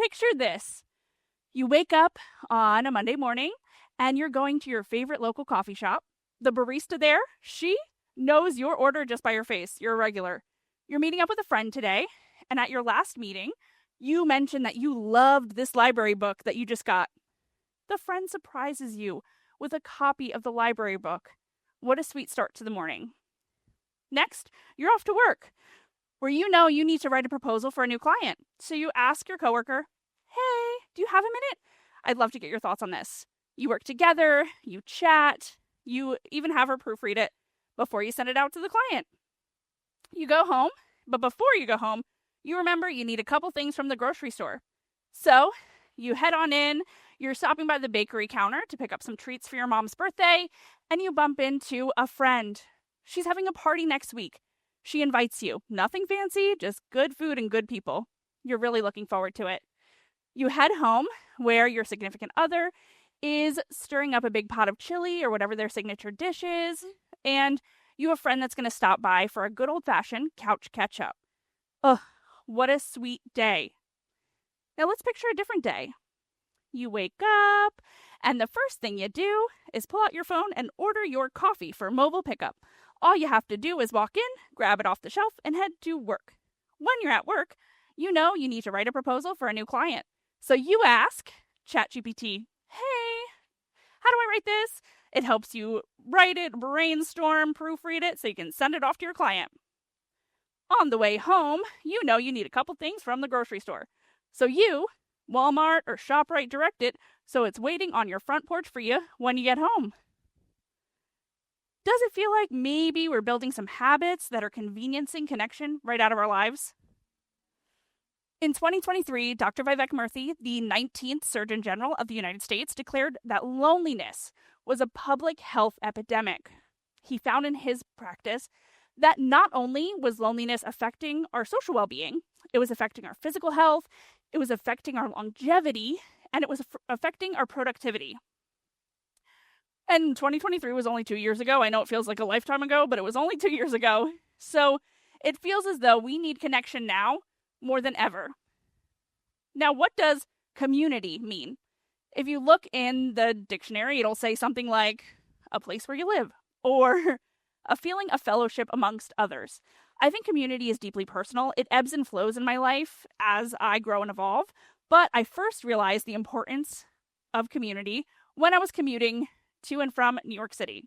picture this. You wake up on a Monday morning and you're going to your favorite local coffee shop. The barista there, she knows your order just by your face. You're a regular. You're meeting up with a friend today, and at your last meeting, you mentioned that you loved this library book that you just got. The friend surprises you with a copy of the library book. What a sweet start to the morning. Next, you're off to work, where you know you need to write a proposal for a new client. So you ask your coworker, hey, do you have a minute? I'd love to get your thoughts on this. You work together, you chat, you even have her proofread it before you send it out to the client. You go home, but before you go home, you remember you need a couple things from the grocery store. So you head on in, you're stopping by the bakery counter to pick up some treats for your mom's birthday, and you bump into a friend. She's having a party next week. She invites you. Nothing fancy, just good food and good people. You're really looking forward to it. You head home where your significant other is stirring up a big pot of chili or whatever their signature dish is, and you have a friend that's going to stop by for a good old-fashioned couch catch-up. Ugh, what a sweet day. Now let's picture a different day. You wake up, and the first thing you do is pull out your phone and order your coffee for mobile pickup. All you have to do is walk in, grab it off the shelf, and head to work. When you're at work, you know you need to write a proposal for a new client. So you ask ChatGPT, hey, how do I write this? It helps you write it, brainstorm, proofread it, so you can send it off to your client. On the way home, you know you need a couple things from the grocery store. So you, Walmart or ShopRite, direct it so it's waiting on your front porch for you when you get home. Does it feel like maybe we're building some habits that are conveniencing connection right out of our lives? In 2023, Dr. Vivek Murthy, the 19th Surgeon General of the United States, declared that loneliness was a public health epidemic. He found in his practice that not only was loneliness affecting our social well-being, it was affecting our physical health, it was affecting our longevity, and it was affecting our productivity. And 2023 was only 2 years ago. I know it feels like a lifetime ago, but it was only 2 years ago. So it feels as though we need connection now more than ever. Now, what does community mean? If you look in the dictionary, it'll say something like a place where you live or a feeling of fellowship amongst others. I think community is deeply personal. It ebbs and flows in my life as I grow and evolve. But I first realized the importance of community when I was commuting to and from New York City.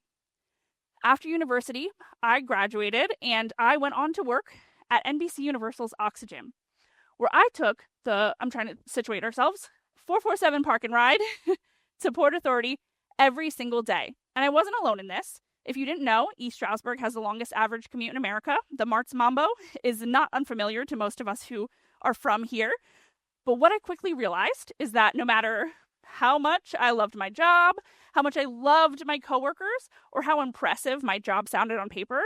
After university, I graduated and I went on to work at NBC Universal's Oxygen, where I took I'm trying to situate ourselves, 447 Park and Ride to Port Authority every single day. And I wasn't alone in this. If you didn't know, East Stroudsburg has the longest average commute in America. The Martz Mambo is not unfamiliar to most of us who are from here. But what I quickly realized is that no matter how much I loved my job, how much I loved my coworkers, or how impressive my job sounded on paper,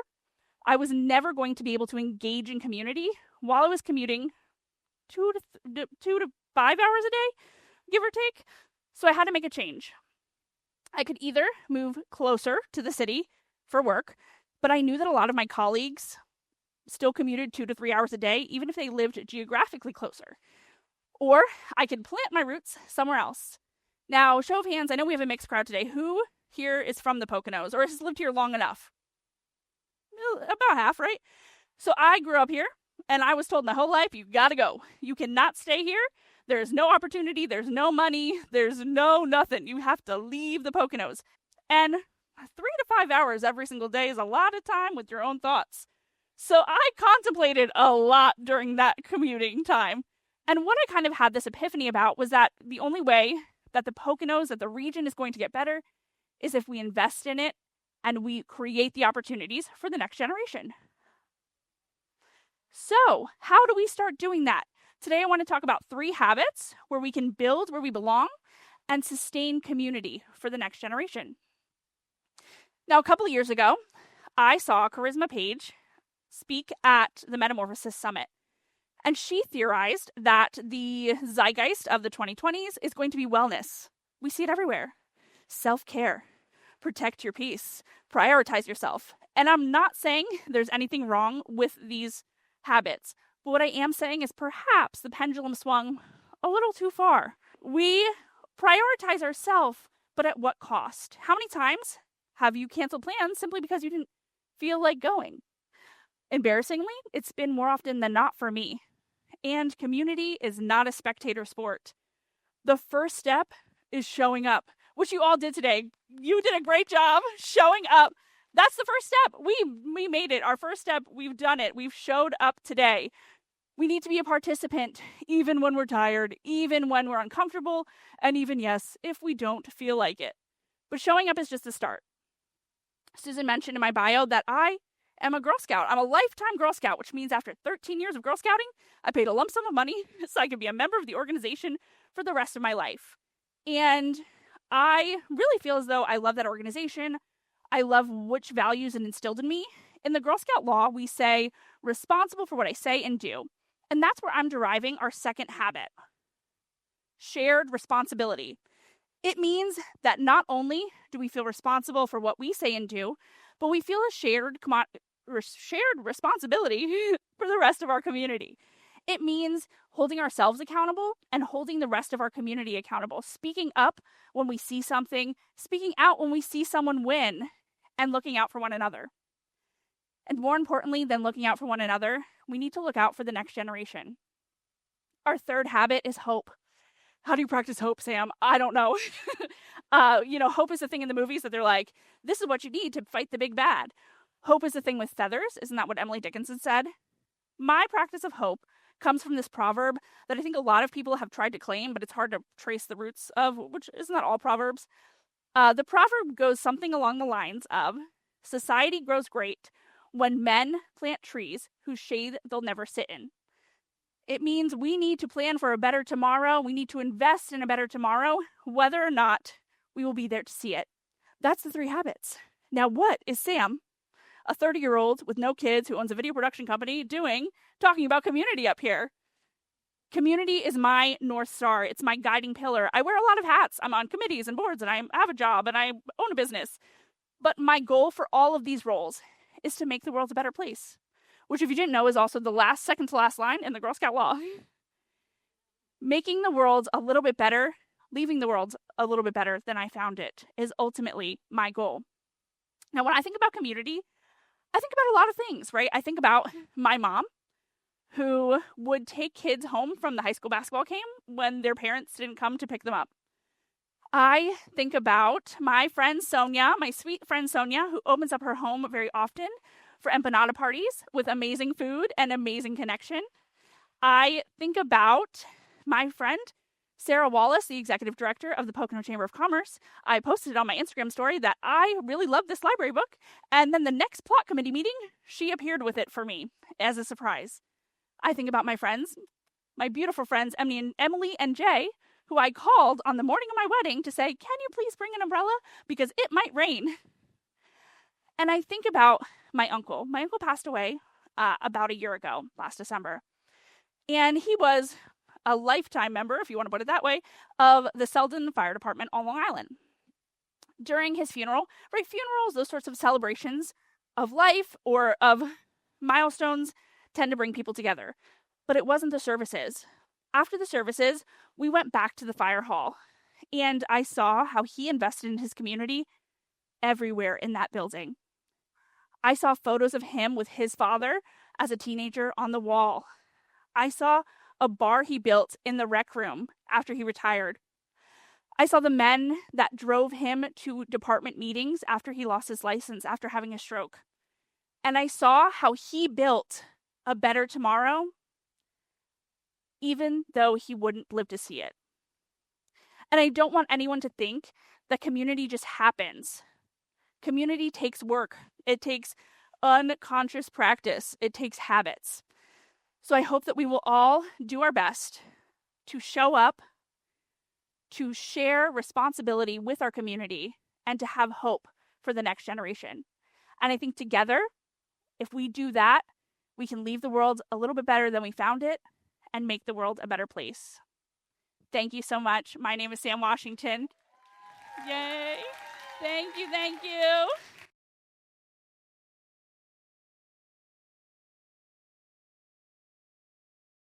I was never going to be able to engage in community while I was commuting 2 to 5 hours a day, give or take. So I had to make a change. I could either move closer to the city for work, but I knew that a lot of my colleagues still commuted 2 to 3 hours a day, even if they lived geographically closer. Or I could plant my roots somewhere else. Now, show of hands, I know we have a mixed crowd today. Who here is from the Poconos or has lived here long enough? About half, right? So I grew up here, and I was told my whole life, you gotta go. You cannot stay here. There's no opportunity. There's no money. There's no nothing. You have to leave the Poconos. And 3 to 5 hours every single day is a lot of time with your own thoughts. So I contemplated a lot during that commuting time. And what I kind of had this epiphany about was that the only way that the Poconos, that the region is going to get better is if we invest in it and we create the opportunities for the next generation. So, how do we start doing that? Today I want to talk about 3 habits where we can build where we belong and sustain community for the next generation. Now, a couple of years ago, I saw Charisma Page speak at the Metamorphosis Summit. And she theorized that the zeitgeist of the 2020s is going to be wellness. We see it everywhere. Self-care. Protect your peace. Prioritize yourself. And I'm not saying there's anything wrong with these habits. But what I am saying is perhaps the pendulum swung a little too far. We prioritize ourselves, but at what cost? How many times have you canceled plans simply because you didn't feel like going? Embarrassingly, it's been more often than not for me. And community is not a spectator sport. The first step is showing up, which you all did today. You did a great job showing up. That's the first step. We made it. Our first step, we've done it. We've showed up today. We need to be a participant, even when we're tired, even when we're uncomfortable, and even, yes, if we don't feel like it. But showing up is just the start. Susan mentioned in my bio that I am a Girl Scout. I'm a lifetime Girl Scout, which means after 13 years of Girl Scouting, I paid a lump sum of money so I could be a member of the organization for the rest of my life. And I really feel as though I love that organization. I love which values it instilled in me. In the Girl Scout law, we say responsible for what I say and do. And that's where I'm deriving our second habit, shared responsibility. It means that not only do we feel responsible for what we say and do, but we feel a shared responsibility for the rest of our community. It means holding ourselves accountable and holding the rest of our community accountable, speaking up when we see something, speaking out when we see someone win, and looking out for one another. And more importantly than looking out for one another, we need to look out for the next generation. Our third habit is hope. How do you practice hope, Sam? I don't know. Hope is the thing in the movies that they're like, this is what you need to fight the big bad. Hope is the thing with feathers. Isn't that what Emily Dickinson said? My practice of hope comes from this proverb that I think a lot of people have tried to claim, but it's hard to trace the roots of, which isn't that all proverbs? The proverb goes something along the lines of, society grows great when men plant trees whose shade they'll never sit in. It means we need to plan for a better tomorrow. We need to invest in a better tomorrow, whether or not we will be there to see it. That's the 3 habits. Now, what is Sam, a 30-year-old with no kids who owns a video production company, doing talking about community up here? Community is my North Star. It's my guiding pillar. I wear a lot of hats. I'm on committees and boards, and I have a job, and I own a business. But my goal for all of these roles is to make the world a better place, which, if you didn't know, is also the second to last line in the Girl Scout law. Making the world a little bit better, leaving the world a little bit better than I found it, is ultimately my goal. Now, when I think about community, I think about a lot of things, right? I think about my mom, who would take kids home from the high school basketball game when their parents didn't come to pick them up. I think about my friend Sonia, my sweet friend Sonia, who opens up her home very often for empanada parties with amazing food and amazing connection. I think about my friend Sarah Wallace, the executive director of the Poconos Chamber of Commerce. I posted on my Instagram story that I really love this library book, and then the next plot committee meeting, she appeared with it for me as a surprise. I think about my friends, my beautiful friends, Emily and Jay, who I called on the morning of my wedding to say, can you please bring an umbrella? Because it might rain. And I think about my uncle. My uncle passed away about a year ago, last December. And he was a lifetime member, if you want to put it that way, of the Selden Fire Department on Long Island. During his funeral, right, funerals, those sorts of celebrations of life or of milestones tend to bring people together. But it wasn't the services. After the services, we went back to the fire hall, and I saw how he invested in his community everywhere in that building. I saw photos of him with his father as a teenager on the wall. I saw a bar he built in the rec room after he retired. I saw the men that drove him to department meetings after he lost his license after having a stroke. And I saw how he built a better tomorrow, even though he wouldn't live to see it. And I don't want anyone to think that community just happens. Community takes work. It takes unconscious practice. It takes habits. So I hope that we will all do our best to show up, to share responsibility with our community, and to have hope for the next generation. And I think together, if we do that, we can leave the world a little bit better than we found it and make the world a better place. Thank you so much. My name is Sam Washington. Yay. Thank you.